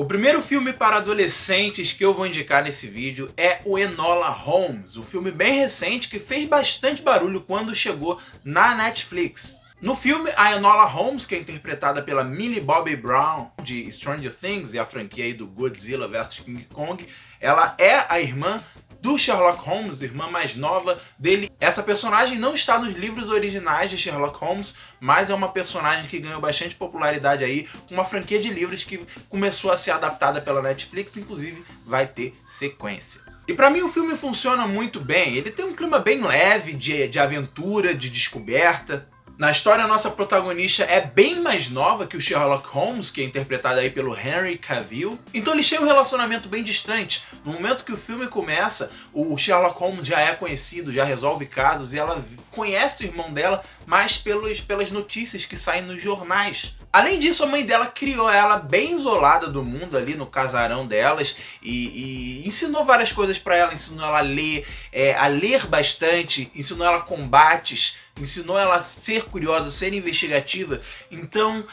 O primeiro filme para adolescentes que eu vou indicar nesse vídeo é o Enola Holmes, um filme bem recente que fez bastante barulho quando chegou na Netflix. No filme, a Enola Holmes, que é interpretada pela Millie Bobby Brown de Stranger Things e a franquia aí do Godzilla vs King Kong, ela é a irmã do Sherlock Holmes, irmã mais nova dele. Essa personagem não está nos livros originais de Sherlock Holmes, mas é uma personagem que ganhou bastante popularidade aí, com uma franquia de livros que começou a ser adaptada pela Netflix, inclusive vai ter sequência. E pra mim o filme funciona muito bem, ele tem um clima bem leve, de aventura, de descoberta. Na história, a nossa protagonista é bem mais nova que o Sherlock Holmes, que é interpretado aí pelo Henry Cavill. Então eles têm um relacionamento bem distante. No momento que o filme começa, o Sherlock Holmes já é conhecido, já resolve casos, e ela conhece o irmão dela mais pelas notícias que saem nos jornais. Além disso, a mãe dela criou ela bem isolada do mundo ali no casarão delas e ensinou várias coisas pra ela, ensinou ela a ler bastante, ensinou ela combates, ensinou ela a ser curiosa, a ser investigativa. Então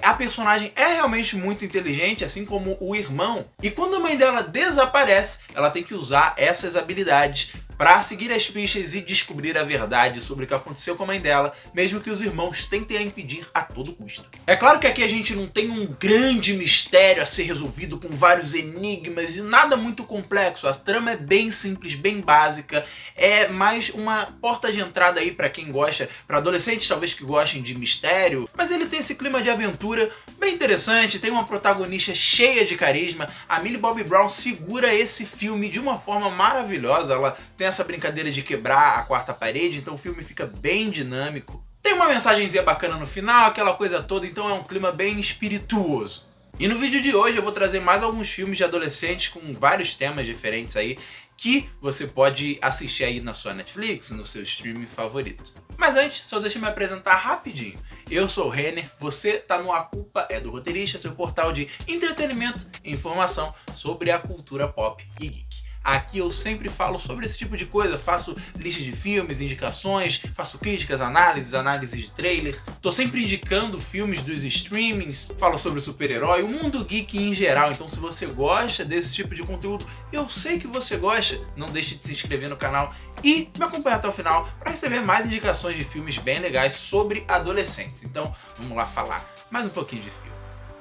a personagem é realmente muito inteligente, assim como o irmão. E quando a mãe dela desaparece, ela tem que usar essas habilidades para seguir as pistas e descobrir a verdade sobre o que aconteceu com a mãe dela, mesmo que os irmãos tentem a impedir a todo custo. É claro que aqui a gente não tem um grande mistério a ser resolvido com vários enigmas e nada muito complexo. A trama é bem simples, bem básica, é mais uma porta de entrada aí para quem gosta, para adolescentes talvez que gostem de mistério, mas ele tem esse clima de aventura bem interessante, tem uma protagonista cheia de carisma. A Millie Bobby Brown segura esse filme de uma forma maravilhosa, ela tem essa brincadeira de quebrar a quarta parede, então o filme fica bem dinâmico. Tem uma mensagenzinha bacana no final, aquela coisa toda, então é um clima bem espirituoso. E no vídeo de hoje eu vou trazer mais alguns filmes de adolescentes com vários temas diferentes aí, que você pode assistir aí na sua Netflix, no seu streaming favorito. Mas antes, só deixa eu me apresentar rapidinho. Eu sou o Renner, você tá no A Culpa é do Roteirista, seu portal de entretenimento e informação sobre a cultura pop e geek. Aqui eu sempre falo sobre esse tipo de coisa, faço lista de filmes, indicações, faço críticas, análises de trailer. Tô sempre indicando filmes dos streamings, falo sobre super-herói, o mundo geek em geral. Então se você gosta desse tipo de conteúdo, eu sei que você gosta, não deixe de se inscrever no canal e me acompanhar até o final para receber mais indicações de filmes bem legais sobre adolescentes. Então vamos lá falar mais um pouquinho de filme.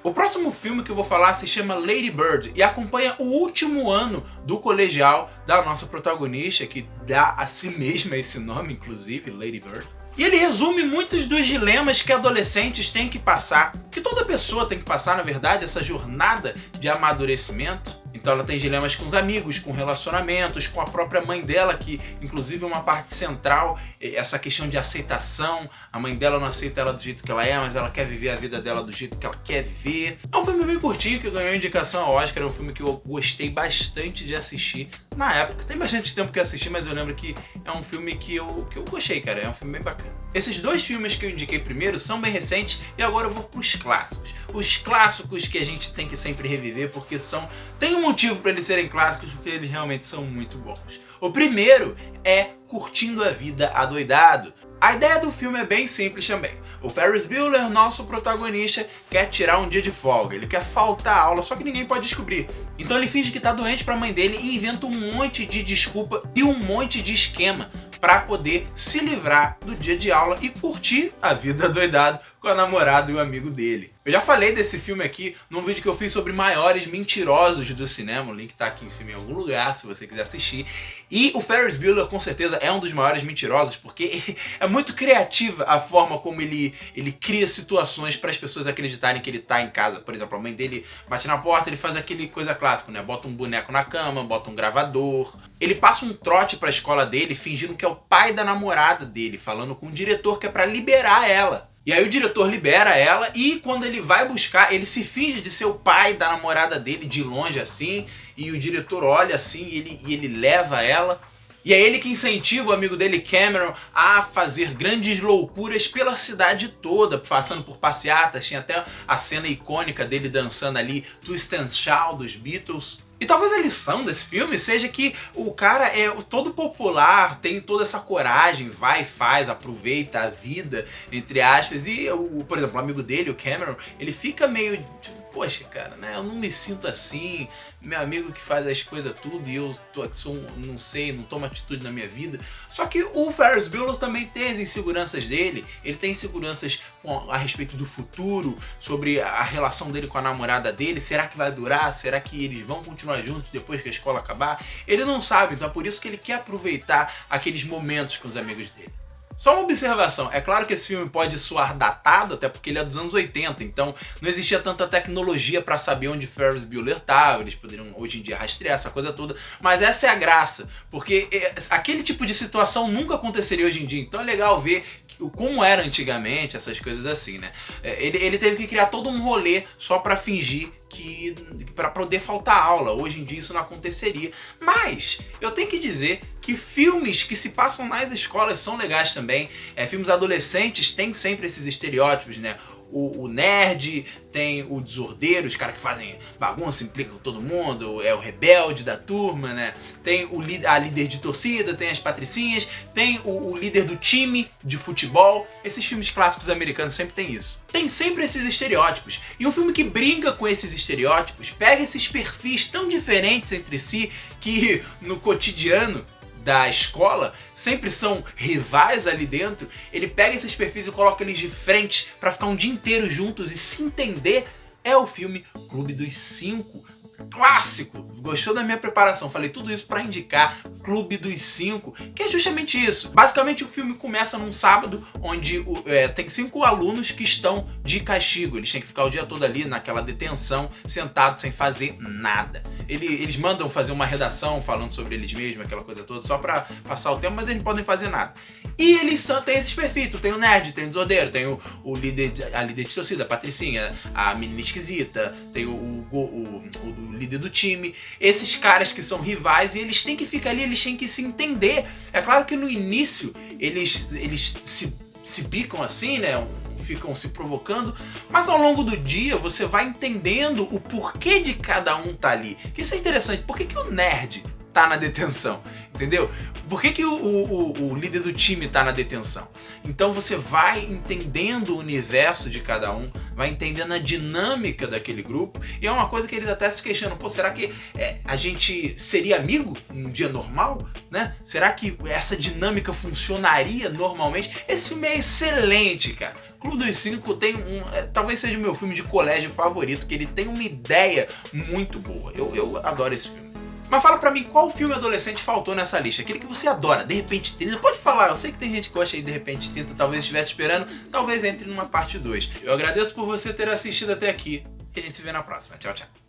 O próximo filme que eu vou falar se chama Lady Bird e acompanha o último ano do colegial da nossa protagonista, que dá a si mesma esse nome, inclusive, Lady Bird. E ele resume muitos dos dilemas que adolescentes têm que passar, que toda pessoa tem que passar, na verdade, essa jornada de amadurecimento. Então ela tem dilemas com os amigos, com relacionamentos, com a própria mãe dela, que inclusive é uma parte central, essa questão de aceitação. A mãe dela não aceita ela do jeito que ela é, mas ela quer viver a vida dela do jeito que ela quer viver. É um filme bem curtinho, que ganhou indicação ao Oscar, é um filme que eu gostei bastante de assistir na época. Tem bastante tempo que eu assisti, mas eu lembro que é um filme que eu gostei, cara, é um filme bem bacana. Esses dois filmes que eu indiquei primeiro são bem recentes e agora eu vou pros clássicos. Os clássicos que a gente tem que sempre reviver, porque tem um motivo para eles serem clássicos, porque eles realmente são muito bons. O primeiro é Curtindo a Vida Adoidado. A ideia do filme é bem simples também. O Ferris Bueller, nosso protagonista, quer tirar um dia de folga, ele quer faltar a aula, só que ninguém pode descobrir. Então ele finge que tá doente pra mãe dele e inventa um monte de desculpa e um monte de esquema para poder se livrar do dia de aula e curtir a vida adoidado com a namorada e o amigo dele. Eu já falei desse filme aqui num vídeo que eu fiz sobre maiores mentirosos do cinema, o link tá aqui em cima em algum lugar se você quiser assistir. E o Ferris Bueller com certeza é um dos maiores mentirosos, porque é muito criativa a forma como ele cria situações para as pessoas acreditarem que ele tá em casa. Por exemplo, a mãe dele bate na porta, ele faz aquele coisa clássica, né? Bota um boneco na cama, bota um gravador. Ele passa um trote pra escola dele fingindo que é o pai da namorada dele, falando com o diretor que é pra liberar ela. E aí o diretor libera ela e quando ele vai buscar, ele se finge de ser o pai da namorada dele de longe assim, e o diretor olha assim e ele leva ela. E é ele que incentiva o amigo dele, Cameron, a fazer grandes loucuras pela cidade toda, passando por passeatas. Tinha até a cena icônica dele dançando ali Twist and Shout dos Beatles. E talvez a lição desse filme seja que o cara é todo popular, tem toda essa coragem, vai, faz, aproveita a vida, entre aspas. E, por exemplo, o amigo dele, o Cameron, ele fica meio poxa, cara, né, eu não me sinto assim, meu amigo que faz as coisas tudo e eu tô aqui, não sei, não tomo atitude na minha vida. Só que o Ferris Bueller também tem as inseguranças dele, ele tem inseguranças a respeito do futuro, sobre a relação dele com a namorada dele, será que vai durar, será que eles vão continuar juntos depois que a escola acabar? Ele não sabe, então é por isso que ele quer aproveitar aqueles momentos com os amigos dele. Só uma observação, é claro que esse filme pode soar datado, até porque ele é dos anos 80, então não existia tanta tecnologia para saber onde Ferris Bueller estava, eles poderiam hoje em dia rastrear essa coisa toda, mas essa é a graça, porque aquele tipo de situação nunca aconteceria hoje em dia, então é legal ver como era antigamente, essas coisas assim, né? Ele teve que criar todo um rolê só para fingir que para poder faltar aula. Hoje em dia isso não aconteceria. Mas eu tenho que dizer que filmes que se passam nas escolas são legais também. Filmes adolescentes têm sempre esses estereótipos, né? O nerd, tem o desordeiro, os caras que fazem bagunça, implicam com todo mundo, é o rebelde da turma, né? Tem a líder de torcida, tem as patricinhas, tem o líder do time de futebol. Esses filmes clássicos americanos sempre tem isso. Tem sempre esses estereótipos. E um filme que brinca com esses estereótipos, pega esses perfis tão diferentes entre si, que no cotidiano da escola sempre são rivais ali dentro, ele pega esses perfis e coloca eles de frente pra ficar um dia inteiro juntos e se entender. É o filme Clube dos Cinco, clássico. Gostou da minha preparação? Falei tudo isso pra indicar Clube dos Cinco, que é justamente isso. Basicamente o filme começa num sábado, onde tem 5 alunos que estão de castigo. Eles têm que ficar o dia todo ali naquela detenção, sentados sem fazer nada. Eles mandam fazer uma redação falando sobre eles mesmos, aquela coisa toda, só pra passar o tempo, mas eles não podem fazer nada. E eles têm esses perfis, tem o nerd, tem o desordeiro, tem a líder de torcida, a patricinha, a menina esquisita, tem o líder do time, esses caras que são rivais, e eles têm que ficar ali, eles têm que se entender. É claro que no início eles se bicam assim, né? Ficam se provocando, mas ao longo do dia você vai entendendo o porquê de cada um tá ali. Que isso é interessante. Por que o nerd tá na detenção? Entendeu? Por que o líder do time tá na detenção? Então você vai entendendo o universo de cada um, vai entendendo a dinâmica daquele grupo, e é uma coisa que eles até se questionam, pô, será que a gente seria amigo num dia normal? Né? Será que essa dinâmica funcionaria normalmente? Esse filme é excelente, cara. Clube dos Cinco tem talvez seja o meu filme de colégio favorito, que ele tem uma ideia muito boa. Eu adoro esse filme. Mas fala pra mim, qual filme adolescente faltou nessa lista? Aquele que você adora, De Repente 30. Pode falar, eu sei que tem gente que gosta aí de Repente 30, talvez estivesse esperando, talvez entre numa parte 2. Eu agradeço por você ter assistido até aqui e a gente se vê na próxima. Tchau, tchau.